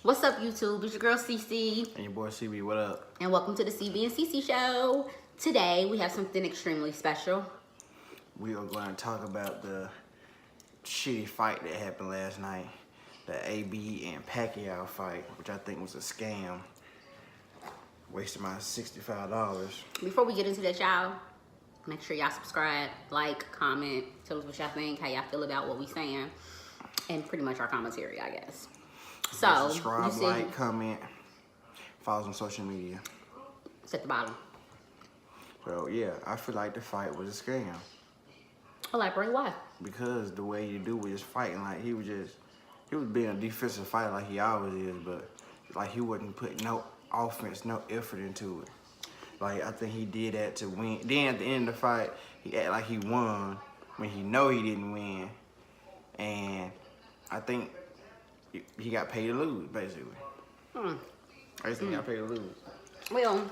What's up, YouTube? It's your girl CC. And your boy CB, what up? And welcome to the CB and CC show. Today, we have something extremely special. We are going to talk about the shitty fight that happened last night. The AB and Pacquiao fight, which I think was a scam. Wasted my $65. Before we get into that, y'all, make sure y'all subscribe, like, comment, tell us what y'all think, how y'all feel about what we saying, and pretty much our commentary, I guess. So, subscribe, like, comment, follow us on social media. It's at the bottom. So yeah, I feel like the fight was a scam. Elaborate why? Because the way you do was just fighting, like he was being a defensive fighter like he always is, but like he wasn't putting no offense, no effort into it. Like I think he did that to win. Then at the end of the fight, he acted like he won when he know he didn't win, and I think he got paid to lose, basically. I just think he got paid to lose. Well,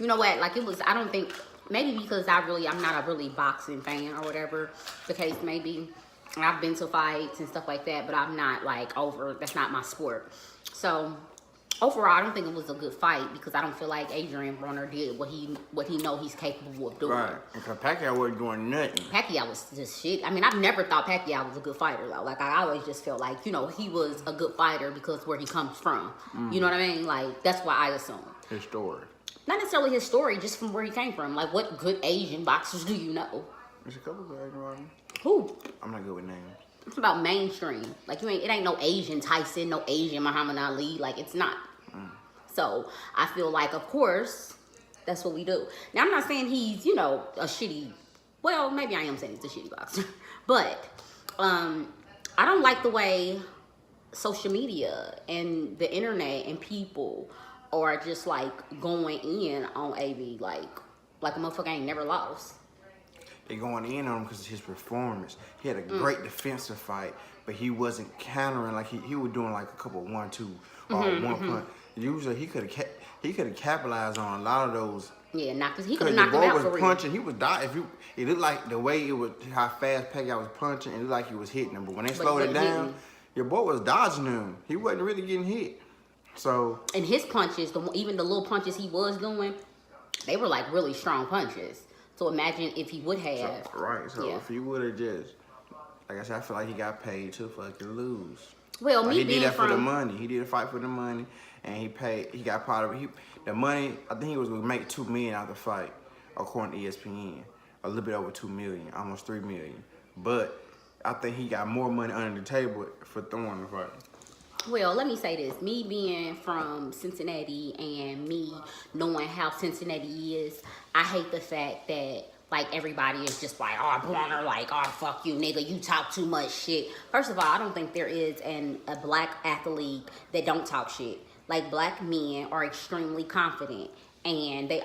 you know what? Like it was. I don't think maybe because I'm not a really boxing fan or whatever the case may be. And I've been to fights and stuff like that, but I'm not like that's not my sport. So overall, I don't think it was a good fight because I don't feel like Adrian Broner did what he know he's capable of doing. Right, because Pacquiao wasn't doing nothing. Pacquiao was just shit. I mean, I've never thought Pacquiao was a good fighter though. Like I always just felt like, you know, he was a good fighter because where he comes from. You know what I mean? Like that's why I assume. His story. Not necessarily his story, just from where he came from. Like what good Asian boxers do you know? There's a couple good Asian boxers. Who? I'm not good with names. It's about mainstream. Like it ain't no Asian Tyson, no Asian Muhammad Ali. Like it's not. So I feel like, of course, that's what we do. Now I'm not saying he's, you know, a shitty. Well, maybe I am saying he's a shitty boxer, but I don't like the way social media and the internet and people are just like going in on AB like a motherfucker ain't never lost. They going in on him because of his performance. He had a great defensive fight, but he wasn't countering like he was doing like a couple 1-2 or one punch. Usually he could have capitalized on a lot of those. Yeah, he could have knocked him out for real. Was punching. He was dying. It looked like the way it was, how fast Pacquiao was punching. It looked like he was hitting him. But when they slowed it down, your boy was dodging him. He wasn't really getting hit. So. And his punches, even the little punches he was doing, they were like really strong punches. So imagine if he would have. So if he would have just, like I said, I feel like he got paid to fucking lose. Well, like he did that for the money. He did a fight for the money, and he got part of it. The money, I think he was gonna make $2 million out of the fight, according to ESPN. A little bit over $2 million, almost $3 million. But I think he got more money under the table for throwing the fight. Well, let me say this. Me being from Cincinnati and me knowing how Cincinnati is, I hate the fact that like everybody is just like, oh, Broner, like, oh, fuck you, nigga, you talk too much shit. First of all, I don't think there is a black athlete that don't talk shit. Like black men are extremely confident and they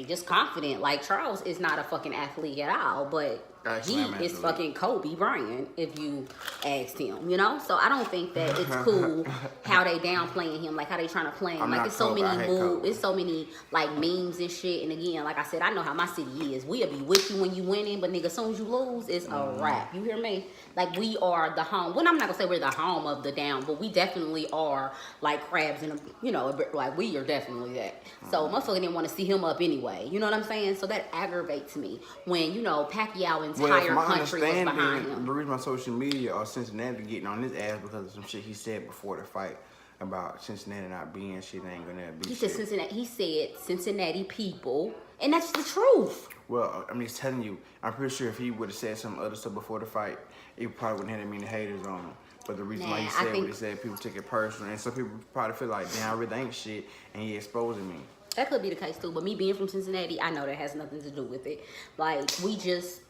just confident. Like Charles is not a fucking athlete at all, but he is fucking Kobe Bryant, if you asked him, you know? So I don't think that it's cool how they downplaying him, like how they trying to play him. Like it's so many moves, it's so many like memes and shit. And again, like I said, I know how my city is. We'll be with you when you winning, but nigga, as soon as you lose, it's a wrap. You hear me? Like we are the home. Well, I'm not gonna say we're the home of the down, but we definitely are like crabs in a, you know, like we are definitely that. So motherfucker didn't want to see him up anyway. You know what I'm saying? So that aggravates me when, you know, Pacquiao entire country was behind him. The reason my social media or Cincinnati getting on his ass because of some shit he said before the fight about Cincinnati not being shit, ain't gonna be he shit. He said Cincinnati people, and that's the truth. Well, I'm just telling you, I'm pretty sure if he would have said some other stuff before the fight, he probably wouldn't have that many haters on him. But the reason why he said what he said, people took it personal, and some people probably feel like, damn, I really ain't shit, and he exposing me. That could be the case too, but me being from Cincinnati, I know that has nothing to do with it. Like we just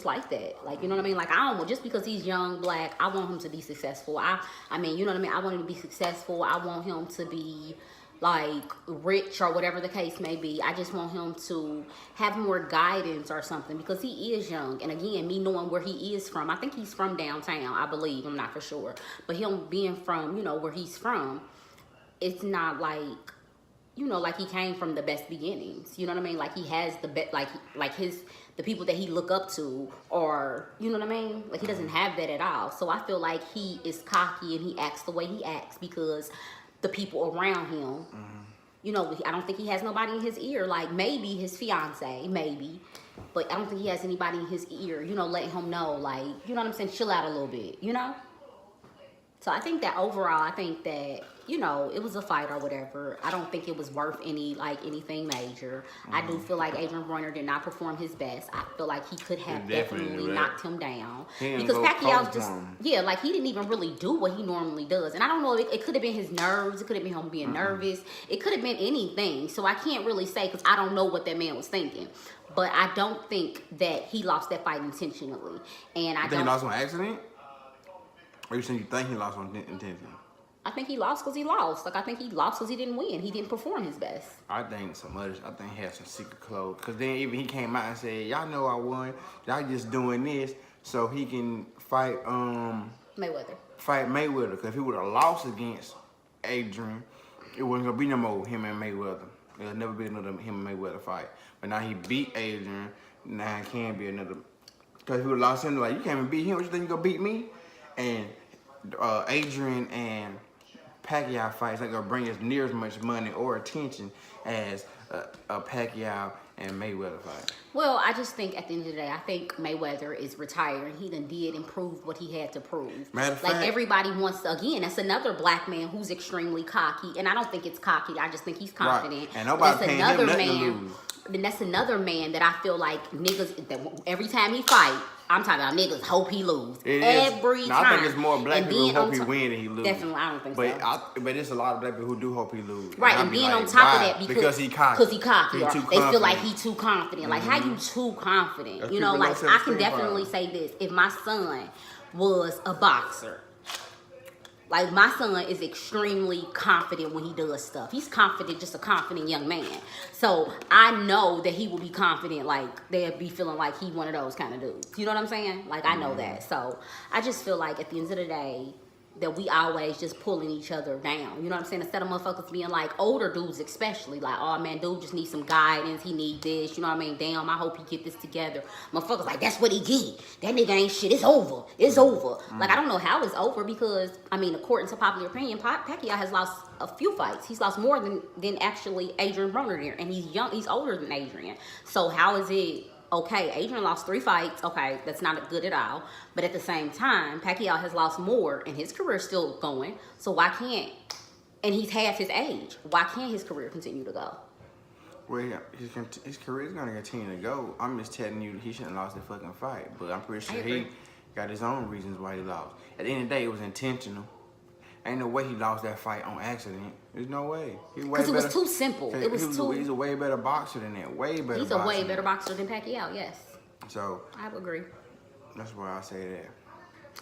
like that. Like, you know what I mean? Like I don't want, just because he's young, black, I want him to be successful. I mean, you know what I mean? I want him to be successful. I want him to be like rich or whatever the case may be. I just want him to have more guidance or something because he is young. And again, me knowing where he is from, I think he's from downtown, I believe. I'm not for sure. But him being from, you know, where he's from, it's not like you know, like he came from the best beginnings. You know what I mean? Like he has the best, like the people that he look up to, or you know what I mean? Like he doesn't have that at all. So I feel like he is cocky and he acts the way he acts because the people around him. You know, I don't think he has nobody in his ear. Like maybe his fiance, maybe, but I don't think he has anybody in his ear. You know, letting him know, like, you know what I'm saying? Chill out a little bit. You know. So I think that overall, I think that, you know, it was a fight or whatever. I don't think it was worth anything major. I do feel like Adrian Broner did not perform his best. I feel like he could have definitely knocked him down. Because Pacquiao just, like he didn't even really do what he normally does. And I don't know, it could have been his nerves. It could have been him being nervous. It could have been anything. So I can't really say because I don't know what that man was thinking. But I don't think that he lost that fight intentionally. And I think he lost on accident? Or you saying you think he lost on intention? I think he lost because he lost. Like, I think he lost because he didn't win. He didn't perform his best. I think he had some secret clothes. Because then even he came out and said, y'all know I won. Y'all just doing this so he can fight Mayweather. Because if he would have lost against Adrian, it wasn't going to be no more him and Mayweather. There'll never be another him and Mayweather fight. But now he beat Adrian. Now it can be another. Because if he would have lost him, like, you can't even beat him. What you think you going to beat me? And Adrian and Pacquiao fights not gonna bring us near as much money or attention as a Pacquiao and Mayweather fight. Well, I just think at the end of the day, I think Mayweather is retiring. He done did and proved what he had to prove. Matter of like fact, everybody wants to, again, that's another black man who's extremely cocky. And I don't think it's cocky. I just think he's confident. Right. And nobody paying him nothing to lose. Then that's another man that I feel like niggas, that every time he fight, I'm talking about niggas hope he lose. Every time. I think it's more black people who hope he win than he lose. Definitely, I don't think so. But it's a lot of black people who do hope he lose. Right, and then on top of that, because he cocky. Because he cocky. They feel like he too confident. Like, how you too confident? That's you know, like, I can definitely say this. If my son was a boxer, like, my son is extremely confident when he does stuff. He's confident, just a confident young man. So I know that he will be confident, like, they'll be feeling like he one of those kind of dudes. You know what I'm saying? Like, I know that. So I just feel like at the end of the day, that we always just pulling each other down. You know what I'm saying? Instead of motherfuckers being like, older dudes especially, like, oh man, dude just needs some guidance. He need this. You know what I mean? Damn, I hope he get this together. Motherfuckers like, that's what he get. That nigga ain't shit. It's over. It's over. Like, I don't know how it's over because, I mean, according to popular opinion, Pacquiao has lost a few fights. He's lost more than actually Adrian Broner there. And he's young. He's older than Adrian. So how is it... Okay, Adrian lost 3 fights. Okay, that's not good at all. But at the same time, Pacquiao has lost more, and his career's still going. So why can't? And he's half his age. Why can't his career continue to go? Well, his career is gonna continue to go. I'm just telling you, he shouldn't have lost the fucking fight. But I'm pretty sure he got his own reasons why he lost. At the end of the day, it was intentional. Ain't no way he lost that fight on accident. There's no way. Because it was too simple. He's a way better boxer than that. Way better. He's a way better boxer than Pacquiao. Yes. So I would agree. That's why I say that.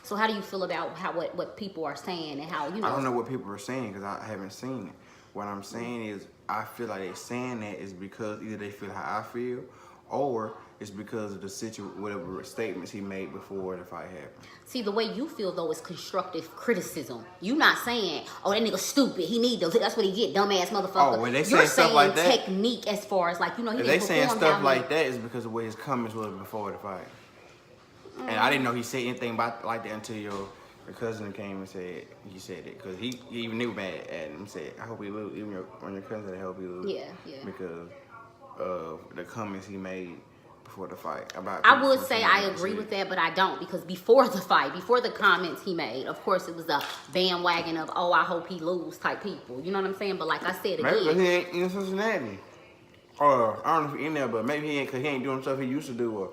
So how do you feel about what people are saying and how you know? I don't know what people are saying because I haven't seen it. What I'm saying is I feel like they're saying that is because either they feel how I feel, or it's because of the whatever statements he made before the fight happened. See, the way you feel, though, is constructive criticism. You not saying, oh, that nigga stupid. He need those. That's what he get, dumbass motherfucker. Oh, when they say stuff like that. You're saying technique as far as, like, you know, he didn't perform. If they saying stuff like that, is because of the way his comments was before the fight. And I didn't know he said anything about like that until your cousin came and said he said it. Because he even knew mad at him. Said, I hope he lose. Even when your cousin said, I hope he lose. Yeah. Because of the comments he made before the fight. I would say I agree with that, but I don't, because before the fight, before the comments he made, of course it was a bandwagon of, oh, I hope he lose type people. You know what I'm saying? But like I said again, maybe he ain't in Cincinnati, or I don't know if he in there, but maybe he ain't because he ain't doing stuff he used to do, or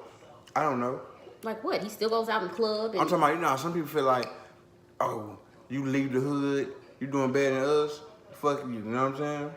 I don't know. Like what? He still goes out in club. And... I'm talking about, you know, some people feel like, oh, you leave the hood, you doing better than us, fuck you. You know what I'm saying?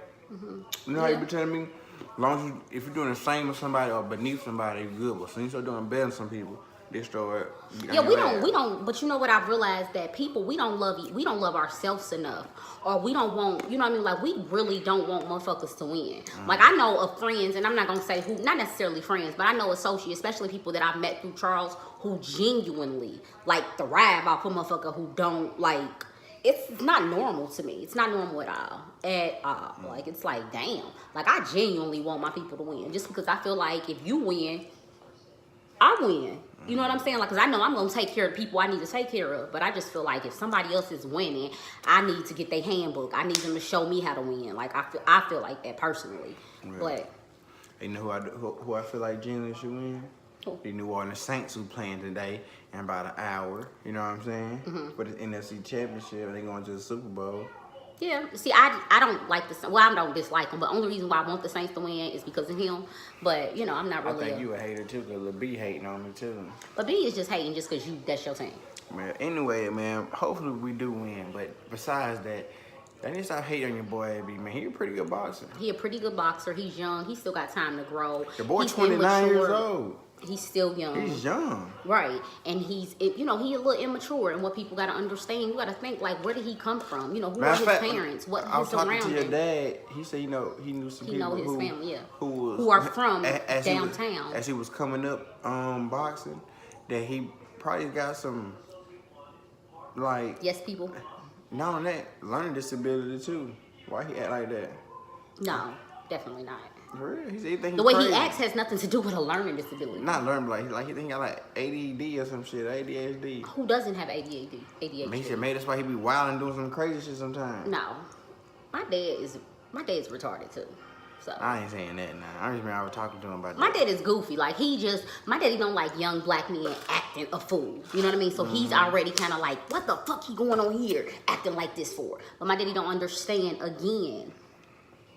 You know how you be telling me? As long as if you're doing the same with somebody or beneath somebody, you're good. But as soon as you start doing better than some people, they start. Yeah, we don't. But you know what? I've realized that people, we don't love ourselves enough, or we don't want. You know what I mean? Like we really don't want motherfuckers to win. Like I know of friends, and I'm not gonna say who, not necessarily friends, but I know associates, especially people that I've met through Charles, who genuinely like thrive off a motherfucker who don't like. it's not normal to me. It's not normal at all. Like, it's like, damn. Like, I genuinely want my people to win, just because I feel like if you win, I win. You know what I'm saying? Like, because I know I'm going to take care of people I need to take care of. But I just feel like if somebody else is winning, I need to get their handbook. I need them to show me how to win. Like, I feel like that personally. Right. But you know who I feel like genuinely should win? Who? The New Orleans Saints, who playing today in about an hour. You know what I'm saying? For the NFC Championship, and they going to the Super Bowl. yeah, see, I don't like the, well, I don't dislike him, but the only reason why I want the Saints to win is because of him. But, you know, I'm not really I think you a hater too, because Lil B hating on me too. But B is just hating just because that's your team. Man, anyway, man, hopefully we do win. But besides that, they need to stop hating on your boy AB, man. He a pretty good boxer. He a pretty good boxer. He's young. He still got time to grow. The boy He's 29 years immature. old. He's still young. He's young. Right. And he's, you know, he a little immature. And what people got to understand, you got to think, like, where did he come from? You know, who are his parents? What I was his talking surroundings? to your dad. He said, you know, he knew some He people know his who, family, yeah. who are from as downtown. As he was coming up boxing, that he probably got some, like... Yes, people? Not on that, learning disability too. Why he act like that? No, definitely not. For real? He said he think The way crazy. he acts has nothing to do with a learning disability. Not learning, like he think he got like ADD or some shit, ADHD. Who doesn't have ADHD? He said, maybe that's why he be wild and doing some crazy shit sometimes. No. My dad is retarded too. So I ain't saying that now. I remember I was talking to him about that. my dad is goofy. Like, my daddy don't like young black men acting a fool. You know what I mean? So he's already kind of like, what the fuck he going on here acting like this for? But my daddy don't understand, again,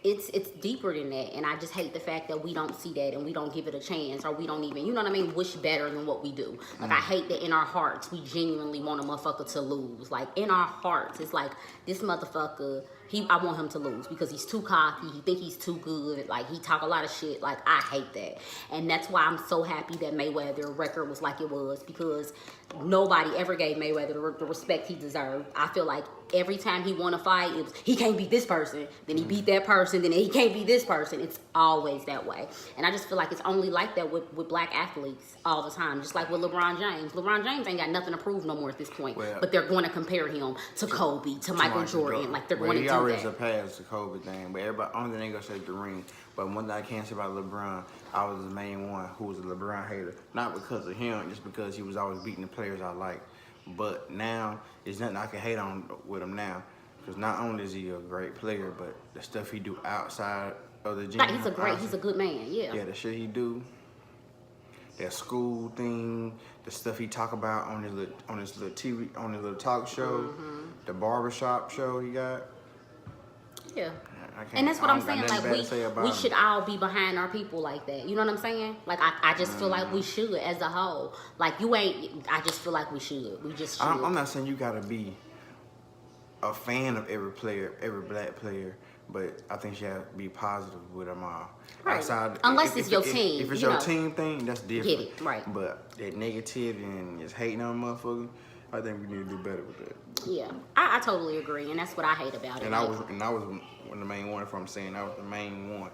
it's deeper than that. And I just hate the fact that we don't see that and we don't give it a chance, or we don't even, you know what I mean, wish better than what we do. Like, I hate that in our hearts, we genuinely want a motherfucker to lose. Like, in our hearts, it's like, this motherfucker, I want him to lose because he's too cocky. He think he's too good. Like, he talk a lot of shit. Like, I hate that. And that's why I'm so happy that Mayweather record was like it was, because nobody ever gave Mayweather the respect he deserved. I feel like every time he won a fight, it was, he can't beat this person, then he beat that person, then he can't beat this person. It's always that way. And I just feel like it's only like that with black athletes all the time. Just like with LeBron James. LeBron James ain't got nothing to prove no more at this point. Well, but they're going to compare him to Kobe, to Michael Jordan. Like, they're going to do that. He already surpassed the Kobe thing, but everybody, only thing they gonna say the ring. But one thing I can't say about LeBron, I was the main one who was a LeBron hater. Not because of him, just because he was always beating the players I like. But now, there's nothing I can hate on with him now. Because not only is he a great player, but the stuff he do outside of the gym. Like, he's a good man, yeah. Yeah, the shit he do, that school thing, the stuff he talk about on his little TV, on his little talk show, the barbershop show he got. Yeah. And that's what I'm saying. Like, we should all be behind our people like that. You know what I'm saying? Like, I just feel like we should as a whole. Like, I just feel like we should. We just should. I'm not saying you gotta be a fan of every player, every black player, but I think you have to be positive with them all. Right. Outside, unless it's your team. If it's your team thing, that's different. Get it, right. But that negativity and just hating on motherfuckers, I think we need to do better with that. Yeah, I totally agree, and that's what I hate about it. And I was one of the main one. If I'm saying I was the main one,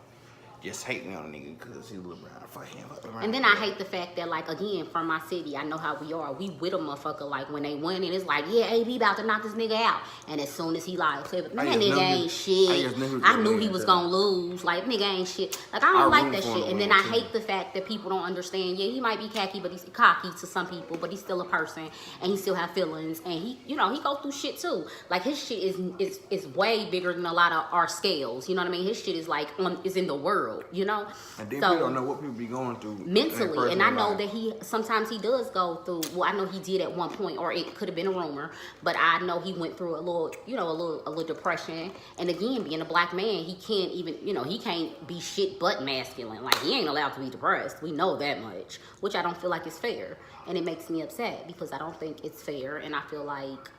just hating on a nigga because he was LeBron. Fuck him. And then I hate the fact that, like, again, from my city, I know how we are. We with a motherfucker, like, when they win, and it's like, yeah, AB about to knock this nigga out. And as soon as he like, that nigga ain't shit. I knew he was gonna lose. Like, nigga ain't shit. Like, I don't like that shit. And then I hate the fact that people don't understand. Yeah, he might be cocky to some people, but he's still a person, and he still have feelings, and he, you know, he go through shit too. Like, his shit is way bigger than a lot of our scales. You know what I mean? His shit is like is in the world. You know. And then we don't know what people be going through mentally, and I know that he sometimes he does go through. Well, I know he did at one point, or it could have been a rumor, but I know he went through a little depression. And again, being a black man, he can't even, he can't be shit but masculine. Like, he ain't allowed to be depressed. We know that much, which I don't feel like is fair, and it makes me upset because I don't think it's fair, and I feel like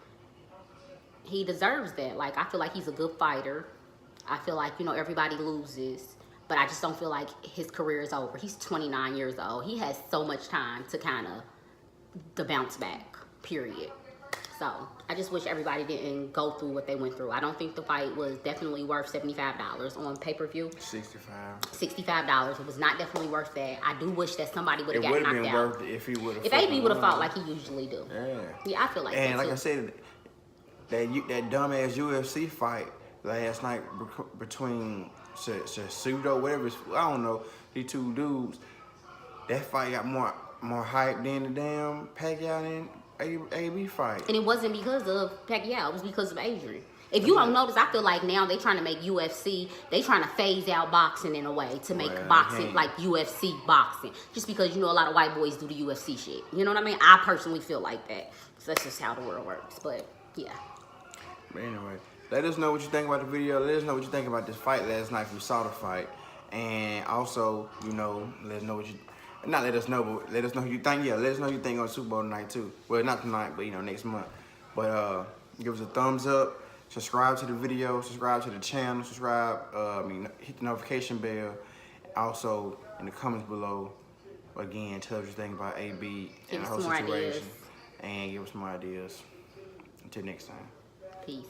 he deserves that. Like, I feel like he's a good fighter. I feel like everybody loses. But I just don't feel like his career is over. He's 29 years old. He has so much time to kind of to bounce back, period. So I just wish everybody didn't go through what they went through. I don't think the fight was definitely worth $75 on pay-per-view. $65. It was not definitely worth that. I do wish that somebody would have got knocked out. It would have been worth it if he would have. If AB would have fought like he usually do. Yeah. Yeah, I feel like that. And like too. I said, that dumbass UFC fight last night between Cejudo, whatever. I don't know. These two dudes. That fight got more hype than the damn Pacquiao and AB fight. And it wasn't because of Pacquiao. It was because of Adrian. If you don't notice, I feel like now they trying to make UFC, they trying to phase out boxing in a way to make boxing like UFC boxing. Just because, you know, a lot of white boys do the UFC shit. You know what I mean? I personally feel like that. So that's just how the world works. But, yeah. But anyway, let us know what you think about the video. Let us know what you think about this fight last night if you saw the fight. And also, you know, let us know what you... Not let us know, but let us know who you think. Yeah, let us know who you think on Super Bowl tonight, too. Well, not tonight, but, you know, next month. But give us a thumbs up. Subscribe to the video, subscribe to the channel, hit the notification bell. Also, in the comments below, again, tell us what you think about AB and the whole situation. And give us more ideas. Until next time. Peace.